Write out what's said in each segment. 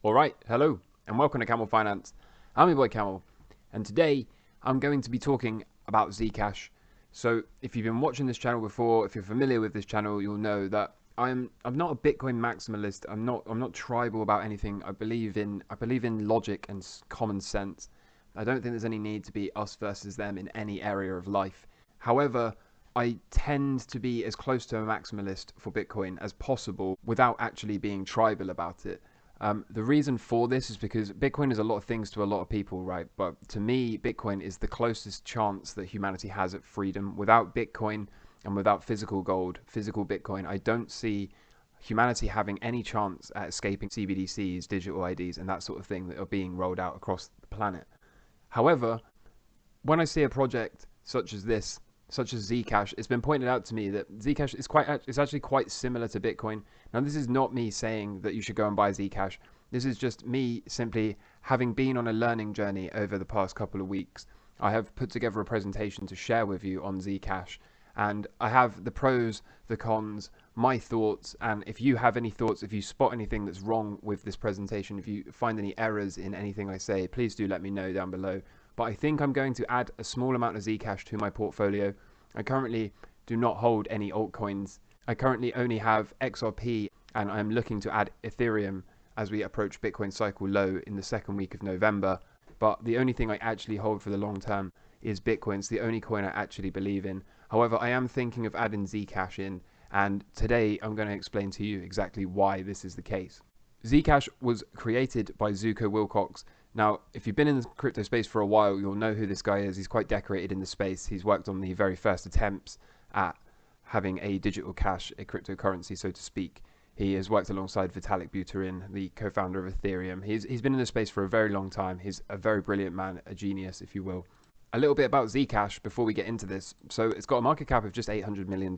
Alright, hello, and welcome to Camel Finance. I'm your boy Camel, and today I'm going to be talking about ZCash. So, if you've been watching this channel before, if you're familiar with this channel, you'll know that I'm not a Bitcoin maximalist. I'm not tribal about anything. I believe in logic and common sense. I don't think there's any need to be us versus them in any area of life. However, I tend to be as close to a maximalist for Bitcoin as possible without actually being tribal about it. The reason for this is because Bitcoin is a lot of things to a lot of people, right? But to me, Bitcoin is the closest chance that humanity has at freedom. Without Bitcoin and without physical gold, physical Bitcoin, I don't see humanity having any chance at escaping CBDCs, digital IDs, and that sort of thing that are being rolled out across the planet. However, when I see a project such as this, such as ZCash, it's been pointed out to me that ZCash is actually quite similar to Bitcoin. Now, this is not me saying that you should go and buy ZCash. This is just me simply having been on a learning journey over the past couple of weeks. I have put together a presentation to share with you on ZCash, and I have the pros, the cons, my thoughts, and if you have any thoughts, if you spot anything that's wrong with this presentation, if you find any errors in anything I say, please do let me know down below. But I think I'm going to add a small amount of ZCash to my portfolio. I currently do not hold any altcoins. I currently only have XRP, and I'm looking to add Ethereum as we approach Bitcoin cycle low in the second week of November. But the only thing I actually hold for the long term is Bitcoin. It's the only coin I actually believe in. However, I am thinking of adding ZCash in, and today I'm going to explain to you exactly why this is the case. ZCash was created by Zuko Wilcox. Now, if you've been in the crypto space for a while, you'll know who this guy is. He's quite decorated in the space. He's worked on the very first attempts at having a digital cash, a cryptocurrency, so to speak. He has worked alongside Vitalik Buterin, the co-founder of Ethereum. He's been in the space for a very long time. He's a very brilliant man, a genius, if you will. A little bit about ZCash before we get into this. So it's got a market cap of just $800 million.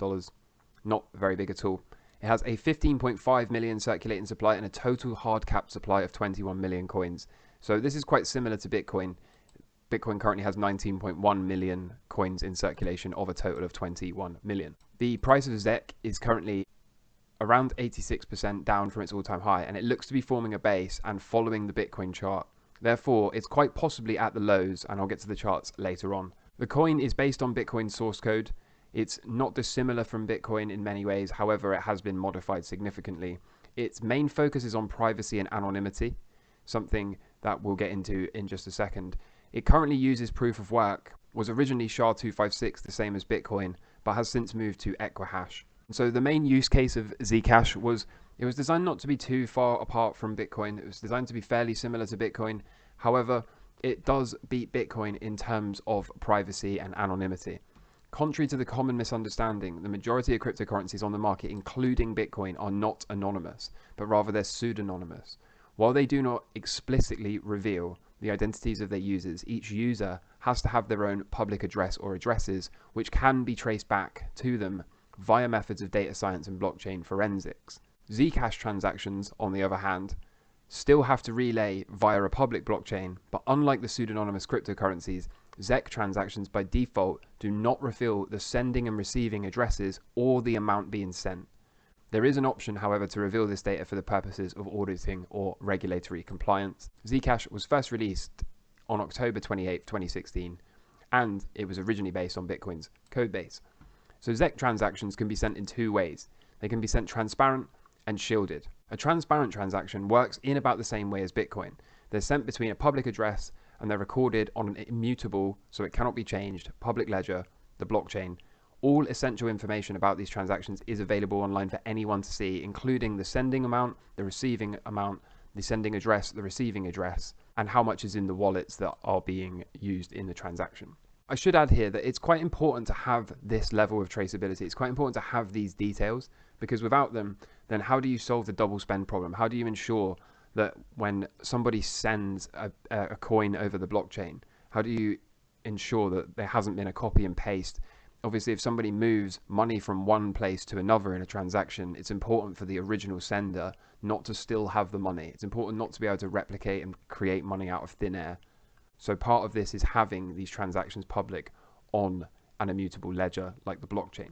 Not very big at all. It has a 15.5 million circulating supply and a total hard cap supply of 21 million coins. So this is quite similar to Bitcoin. Bitcoin currently has 19.1 million coins in circulation of a total of 21 million. The price of ZEC is currently around 86% down from its all-time high, and it looks to be forming a base and following the Bitcoin chart. Therefore, it's quite possibly at the lows, and I'll get to the charts later on. The coin is based on Bitcoin source code. It's not dissimilar from Bitcoin in many ways, however, it has been modified significantly. Its main focus is on privacy and anonymity, something that we'll get into in just a second. It currently uses proof of work, was originally SHA-256, the same as Bitcoin, but has since moved to Equihash. So the main use case of ZCash was, it was designed not to be too far apart from Bitcoin. It was designed to be fairly similar to Bitcoin. However, it does beat Bitcoin in terms of privacy and anonymity. Contrary to the common misunderstanding, the majority of cryptocurrencies on the market, including Bitcoin, are not anonymous, but rather they're pseudonymous. While they do not explicitly reveal the identities of their users, each user has to have their own public address or addresses, which can be traced back to them via methods of data science and blockchain forensics. ZCash transactions, on the other hand, still have to relay via a public blockchain, but unlike the pseudonymous cryptocurrencies, ZEC transactions by default do not reveal the sending and receiving addresses or the amount being sent. There is an option, however, to reveal this data for the purposes of auditing or regulatory compliance. ZCash was first released on October 28, 2016, and it was originally based on Bitcoin's codebase. So ZEC transactions can be sent in two ways. They can be sent transparent and shielded. A transparent transaction works in about the same way as Bitcoin. They're sent between a public address and they're recorded on an immutable, so it cannot be changed, public ledger, the blockchain. All essential information about these transactions is available online for anyone to see, including the sending amount, the receiving amount, the sending address, the receiving address, and how much is in the wallets that are being used in the transaction. I should add here that it's quite important to have this level of traceability. It's quite important to have these details, because without them, then how do you solve the double spend problem? How do you ensure that when somebody sends a coin over the blockchain, how do you ensure that there hasn't been a copy and paste? Obviously, if somebody moves money from one place to another in a transaction, it's important for the original sender not to still have the money. It's important not to be able to replicate and create money out of thin air. So part of this is having these transactions public on an immutable ledger like the blockchain.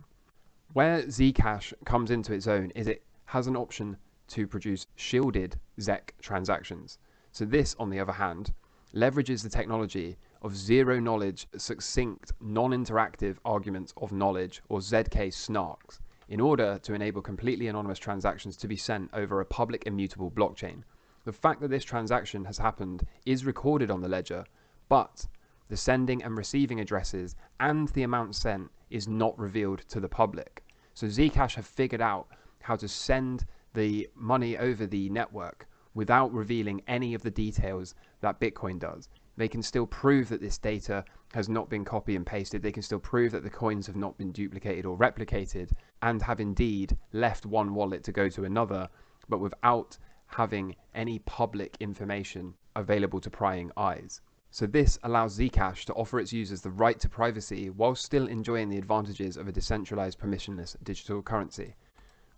Where ZCash comes into its own is it has an option to produce shielded ZEC transactions. So this, on the other hand, leverages the technology of zero-knowledge, succinct, non-interactive arguments of knowledge, or ZK snarks, in order to enable completely anonymous transactions to be sent over a public immutable blockchain. The fact that this transaction has happened is recorded on the ledger, but the sending and receiving addresses and the amount sent is not revealed to the public. So ZCash have figured out how to send the money over the network without revealing any of the details that Bitcoin does. They can still prove that this data has not been copy and pasted. They can still prove that the coins have not been duplicated or replicated and have indeed left one wallet to go to another, but without having any public information available to prying eyes. So this allows ZCash to offer its users the right to privacy while still enjoying the advantages of a decentralized, permissionless digital currency.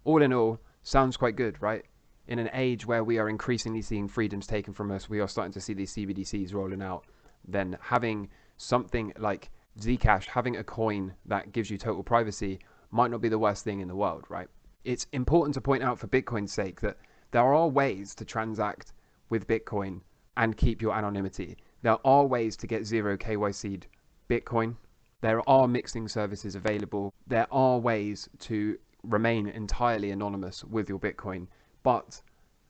All in all, sounds quite good, right? In an age where we are increasingly seeing freedoms taken from us, we are starting to see these CBDCs rolling out, then having something like ZCash, having a coin that gives you total privacy might not be the worst thing in the world, right? It's important to point out for Bitcoin's sake that there are ways to transact with Bitcoin and keep your anonymity. There are ways to get zero KYC'd Bitcoin. There are mixing services available. There are ways to remain entirely anonymous with your Bitcoin. But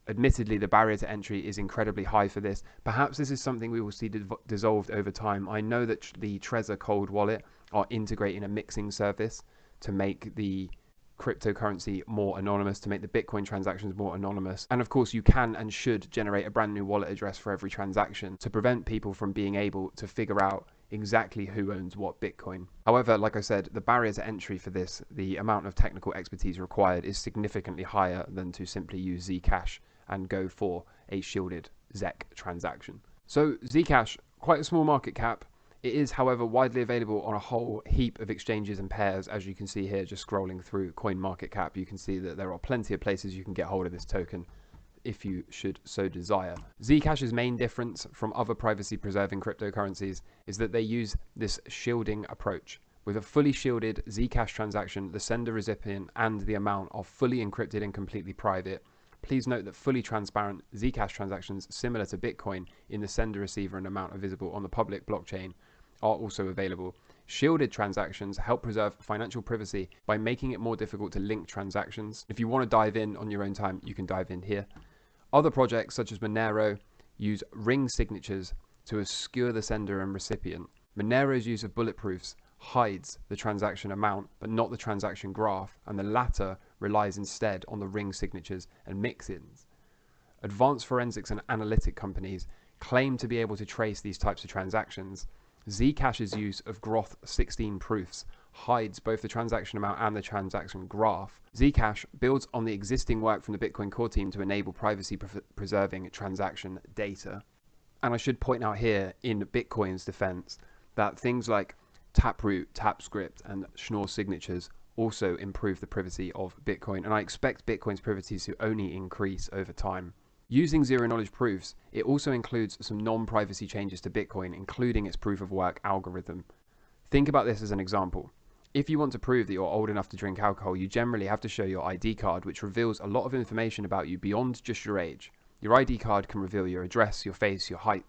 admittedly, the barrier to entry is incredibly high for this. Perhaps this is something we will see dissolved over time. I know that the Trezor Cold Wallet are integrating a mixing service to make the cryptocurrency more anonymous, to make the Bitcoin transactions more anonymous. And of course, you can and should generate a brand new wallet address for every transaction to prevent people from being able to figure out exactly who owns what Bitcoin. However, like I said, the barrier to entry for this, the amount of technical expertise required, is significantly higher than to simply use ZCash and go for a shielded ZEC transaction. So ZCash, quite a small market cap. It is, however, widely available on a whole heap of exchanges and pairs. As you can see here, just scrolling through CoinMarketCap, you can see that there are plenty of places you can get hold of this token if you should so desire. Zcash's main difference from other privacy-preserving cryptocurrencies is that they use this shielding approach. With a fully shielded Zcash transaction, the sender, recipient, and the amount are fully encrypted and completely private. Please note that fully transparent Zcash transactions, similar to Bitcoin in the sender, receiver, and amount are visible on the public blockchain, are also available. Shielded transactions help preserve financial privacy by making it more difficult to link transactions. If you want to dive in on your own time, you can dive in here. Other projects such as Monero use ring signatures to obscure the sender and recipient. Monero's use of bulletproofs hides the transaction amount but not the transaction graph, and the latter relies instead on the ring signatures and mix-ins. Advanced forensics and analytic companies claim to be able to trace these types of transactions. Zcash's use of Groth 16 proofs hides both the transaction amount and the transaction graph. Zcash builds on the existing work from the Bitcoin core team to enable privacy-preserving transaction data. And I should point out here, in Bitcoin's defense, that things like Taproot, TapScript, and Schnorr signatures also improve the privacy of Bitcoin, and I expect Bitcoin's privacy to only increase over time. Using zero-knowledge proofs, it also includes some non-privacy changes to Bitcoin, including its proof-of-work algorithm. Think about this as an example. If you want to prove that you're old enough to drink alcohol, you generally have to show your ID card, which reveals a lot of information about you beyond just your age. Your ID card can reveal your address, your face, your height.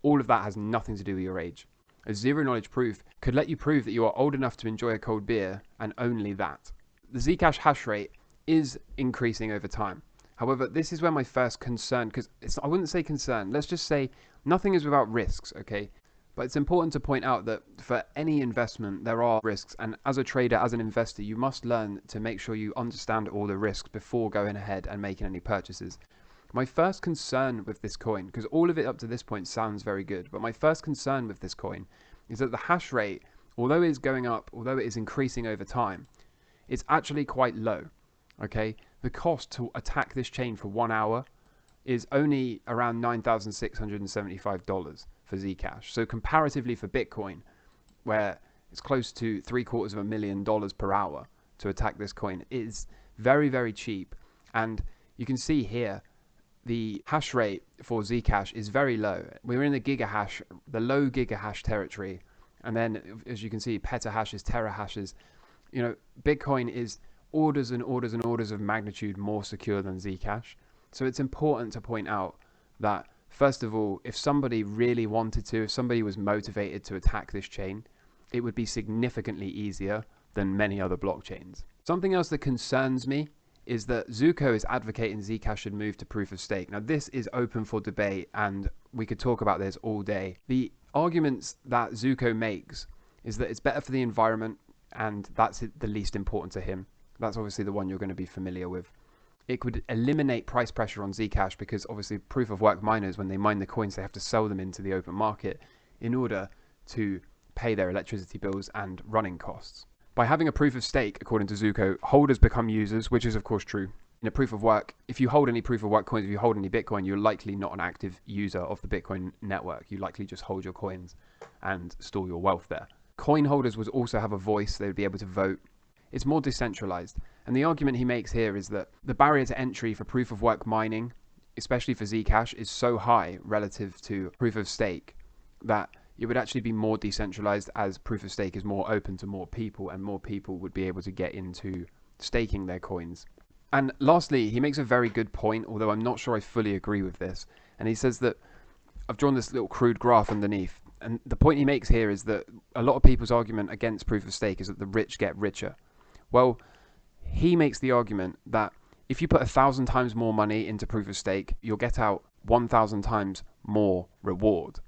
All of that has nothing to do with your age. A zero-knowledge proof could let you prove that you are old enough to enjoy a cold beer, and only that. The Zcash hash rate is increasing over time. However, this is where my first concern, because I wouldn't say concern, let's just say nothing is without risks, okay? But it's important to point out that for any investment, there are risks. And as a trader, as an investor, you must learn to make sure you understand all the risks before going ahead and making any purchases. My first concern with this coin, because all of it up to this point sounds very good, but my first concern with this coin is that the hash rate, although it is going up, although it is increasing over time, it's actually quite low, okay? The cost to attack this chain for 1 hour is only around $9,675 for Zcash. So comparatively for Bitcoin, where it's close to $750,000 per hour to attack this coin, is very, very cheap. And you can see here, the hash rate for Zcash is very low. We're in the gigahash, the low gigahash territory. And then, as you can see, petahashes, terahashes. You know, Bitcoin is orders and orders and orders of magnitude more secure than ZCash. So it's important to point out that, first of all, if somebody really wanted to, if somebody was motivated to attack this chain, it would be significantly easier than many other blockchains. Something else that concerns me is that Zuko is advocating ZCash should move to proof of stake. Now, this is open for debate, and we could talk about this all day. The arguments that Zuko makes is that it's better for the environment, and that's the least important to him. That's obviously the one you're going to be familiar with. It could eliminate price pressure on ZCash because obviously proof of work miners, when they mine the coins, they have to sell them into the open market in order to pay their electricity bills and running costs. By having a proof of stake, according to Zuko, holders become users, which is of course true. In a proof of work, if you hold any proof of work coins, if you hold any Bitcoin, you're likely not an active user of the Bitcoin network. You likely just hold your coins and store your wealth there. Coin holders would also have a voice. They would be able to vote. It's more decentralized. And the argument he makes here is that the barrier to entry for proof of work mining, especially for ZCash, is so high relative to proof of stake that it would actually be more decentralized, as proof of stake is more open to more people, and more people would be able to get into staking their coins. And lastly, he makes a very good point, although I'm not sure I fully agree with this. And he says that, I've drawn this little crude graph underneath, and the point he makes here is that a lot of people's argument against proof of stake is that the rich get richer. Well, he makes the argument that if you put 1,000 times more money into proof of stake, you'll get out 1,000 times more reward.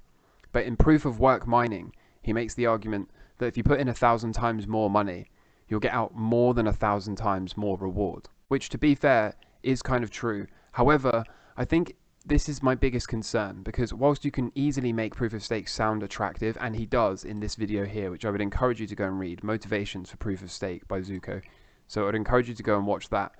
But in proof of work mining, he makes the argument that if you put in 1,000 times more money, you'll get out more than 1,000 times more reward, which, to be fair, is kind of true. However, I think this is my biggest concern, because whilst you can easily make proof of stake sound attractive, and he does in this video here, which I would encourage you to go and read, Motivations for Proof of Stake by Zuko. So I'd encourage you to go and watch that.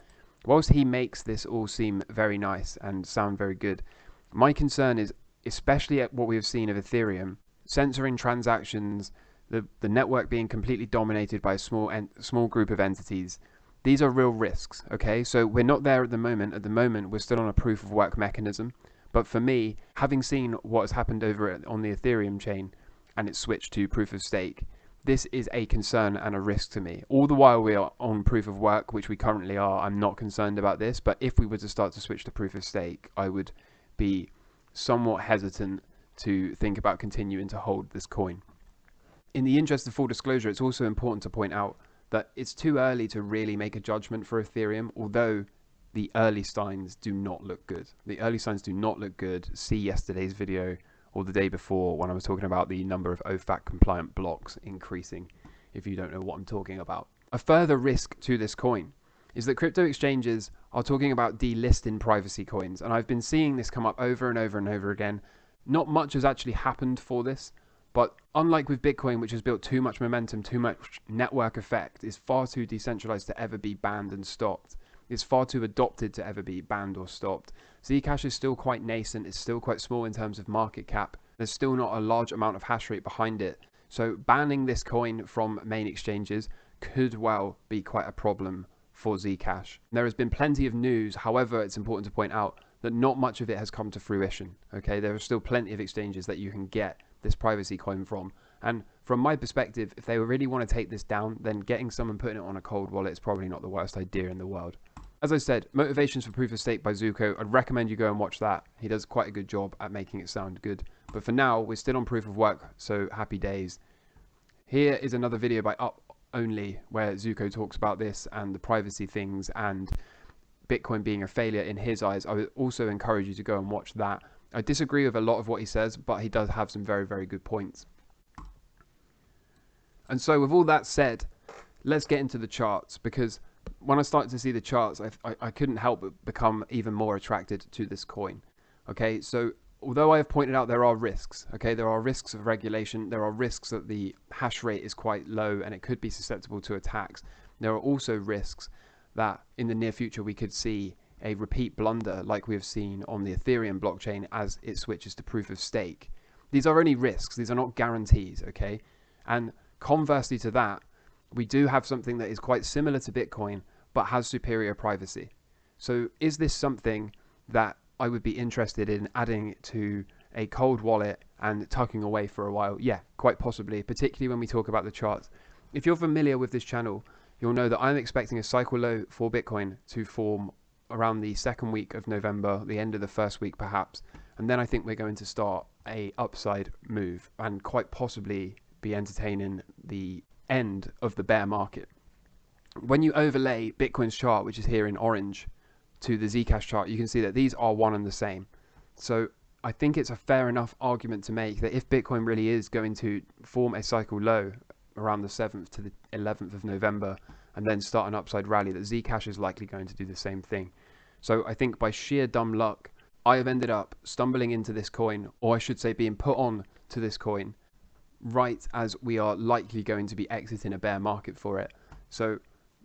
Whilst he makes this all seem very nice and sound very good, my concern is, especially at what we have seen of Ethereum, censoring transactions, the network being completely dominated by a small group of entities. These are real risks, okay? So we're not there at the moment. At the moment, we're still on a proof of work mechanism. But for me, having seen what has happened over on the Ethereum chain and it's switched to proof of stake, this is a concern and a risk to me. All the while we are on proof of work, which we currently are, I'm not concerned about this. But if we were to start to switch to proof of stake, I would be somewhat hesitant to think about continuing to hold this coin. In the interest of full disclosure, it's also important to point out that it's too early to really make a judgment for Ethereum, although the early signs do not look good. The early signs do not look good. See yesterday's video or the day before when I was talking about the number of OFAC compliant blocks increasing, if you don't know what I'm talking about. A further risk to this coin is that crypto exchanges are talking about delisting privacy coins, and I've been seeing this come up over and over and over again. Not much has actually happened for this, but unlike with Bitcoin, which has built too much momentum, too much network effect, is far too decentralized to ever be banned and stopped. It's far too adopted to ever be banned or stopped. ZCash is still quite nascent. It's still quite small in terms of market cap. There's still not a large amount of hash rate behind it. So banning this coin from main exchanges could well be quite a problem for ZCash. There has been plenty of news. However, it's important to point out that not much of it has come to fruition. Okay, there are still plenty of exchanges that you can get this privacy coin from. And from my perspective, if they really want to take this down, then getting someone putting it on a cold wallet is probably not the worst idea in the world. As I said, Motivations for Proof of Stake by Zuko, I'd recommend you go and watch that. He does quite a good job at making it sound good. But for now, we're still on proof of work, so happy days. Here is another video by Up Only, where Zuko talks about this and the privacy things and Bitcoin being a failure in his eyes. I would also encourage you to go and watch that. I disagree with a lot of what he says, but he does have some very, very good points. And so with all that said, let's get into the charts, because when I started to see the charts, I couldn't help but become even more attracted to this coin. Okay, so although I have pointed out there are risks, okay, there are risks of regulation, there are risks that the hash rate is quite low and it could be susceptible to attacks. There are also risks that in the near future we could see a repeat blunder like we have seen on the Ethereum blockchain as it switches to proof of stake. These are only risks, these are not guarantees, okay? And conversely to that, we do have something that is quite similar to Bitcoin but has superior privacy. So is this something that I would be interested in adding to a cold wallet and tucking away for a while? Yeah, quite possibly, particularly when we talk about the charts. If you're familiar with this channel, you'll know that I'm expecting a cycle low for Bitcoin to form around the second week of November, the end of the first week perhaps. And then I think we're going to start a upside move and quite possibly be entertaining the end of the bear market. When you overlay Bitcoin's chart, which is here in orange, to the ZCash chart, you can see that these are one and the same. So I think it's a fair enough argument to make that if Bitcoin really is going to form a cycle low around the 7th to the 11th of November and then start an upside rally, that ZCash is likely going to do the same thing. So I think by sheer dumb luck, I have ended up stumbling into this coin, or I should say being put on to this coin, right as we are likely going to be exiting a bear market for it. So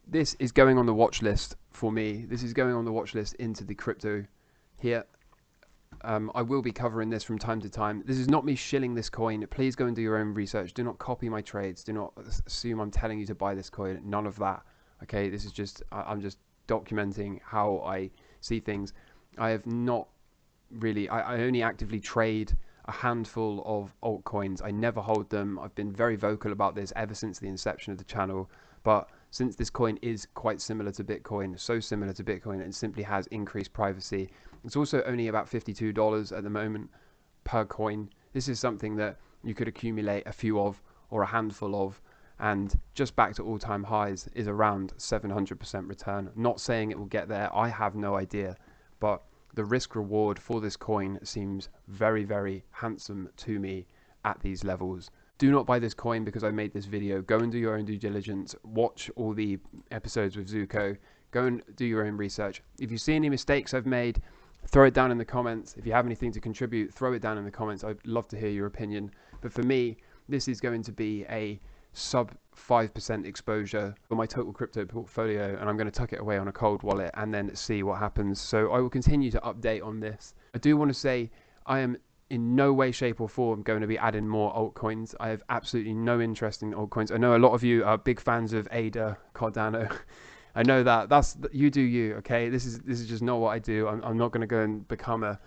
this is going on the watch list for me. This is going on the watch list into the crypto here. I will be covering this from time to time. This is not me shilling this coin. Please go and do your own research. Do not copy my trades. Do not assume I'm telling you to buy this coin. None of that. Okay, this is just, I'm just documenting how I see things. I have not really, I only actively trade a handful of altcoins. I never hold them. I've been very vocal about this ever since the inception of the channel. But since this coin is quite similar to Bitcoin, so similar to Bitcoin, it simply has increased privacy. It's also only about $52 at the moment per coin. This is something that you could accumulate a few of or a handful of, and just back to all-time highs is around 700% return. Not saying it will get there, I have no idea, but the risk reward for this coin seems very, very handsome to me at these levels. Do not buy this coin because I made this video. Go and do your own due diligence. Watch all the episodes with Zuko. Go and do your own research. If you see any mistakes I've made, throw it down in the comments. If you have anything to contribute, throw it down in the comments. I'd love to hear your opinion. But for me, this is going to be a sub 5% exposure for my total crypto portfolio, and I'm going to tuck it away on a cold wallet and then see what happens. So I will continue to update on this. I do want to say I am in no way, shape or form going to be adding more altcoins. I have absolutely no interest in altcoins. I know a lot of you are big fans of ADA, Cardano. I know that. You do you, okay? This is just not what I do. I'm not going to go and become an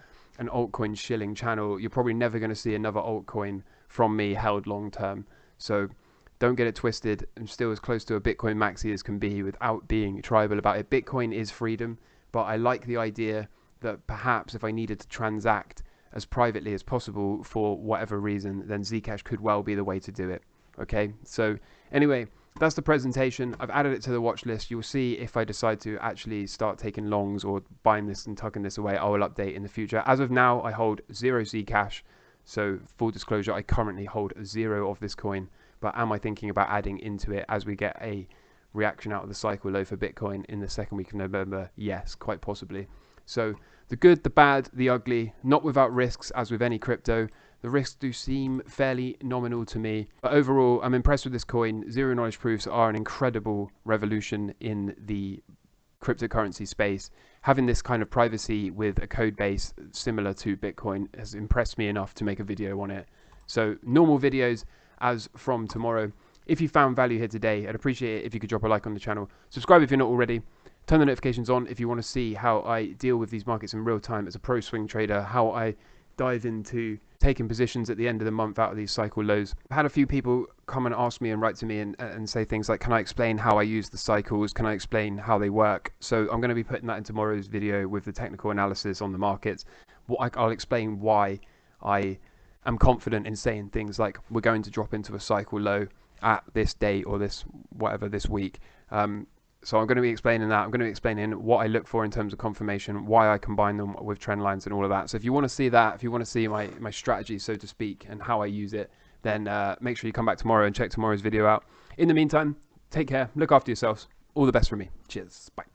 altcoin shilling channel. You're probably never going to see another altcoin from me held long term. So don't get it twisted. I'm still as close to a Bitcoin maxi as can be without being tribal about it. Bitcoin is freedom, but I like the idea that perhaps if I needed to transact as privately as possible for whatever reason, then ZCash could well be the way to do it. Okay, so anyway, that's the presentation. I've added it to the watch list. You'll see if I decide to actually start taking longs or buying this and tucking this away, I will update in the future. As of now, I hold 0 ZCash. So full disclosure, I currently hold 0 of this coin, but am I thinking about adding into it as we get a reaction out of the cycle low for Bitcoin in the second week of November? Yes, quite possibly. So the good, the bad, the ugly, not without risks as with any crypto. The risks do seem fairly nominal to me, but overall I'm impressed with this coin. Zero knowledge proofs are an incredible revolution in the cryptocurrency space. Having this kind of privacy with a code base similar to Bitcoin has impressed me enough to make a video on it. So normal videos as from tomorrow. If you found value here today, I'd appreciate it if you could drop a like on the channel. Subscribe if you're not already. Turn the notifications on if you want to see how I deal with these markets in real time as a pro swing trader, how I dive into taking positions at the end of the month out of these cycle lows. I've had a few people come and ask me and write to me and say things like, can I explain how I use the cycles? Can I explain how they work? So I'm going to be putting that in tomorrow's video with the technical analysis on the markets. I'll explain why I am confident in saying things like we're going to drop into a cycle low at this date or this week. So I'm going to be explaining that. I'm going to be explaining what I look for in terms of confirmation, why I combine them with trend lines and all of that. So if you want to see that, if you want to see my strategy, so to speak, and how I use it, then make sure you come back tomorrow and check tomorrow's video out. In the meantime, take care, look after yourselves. All the best from me. Cheers. Bye.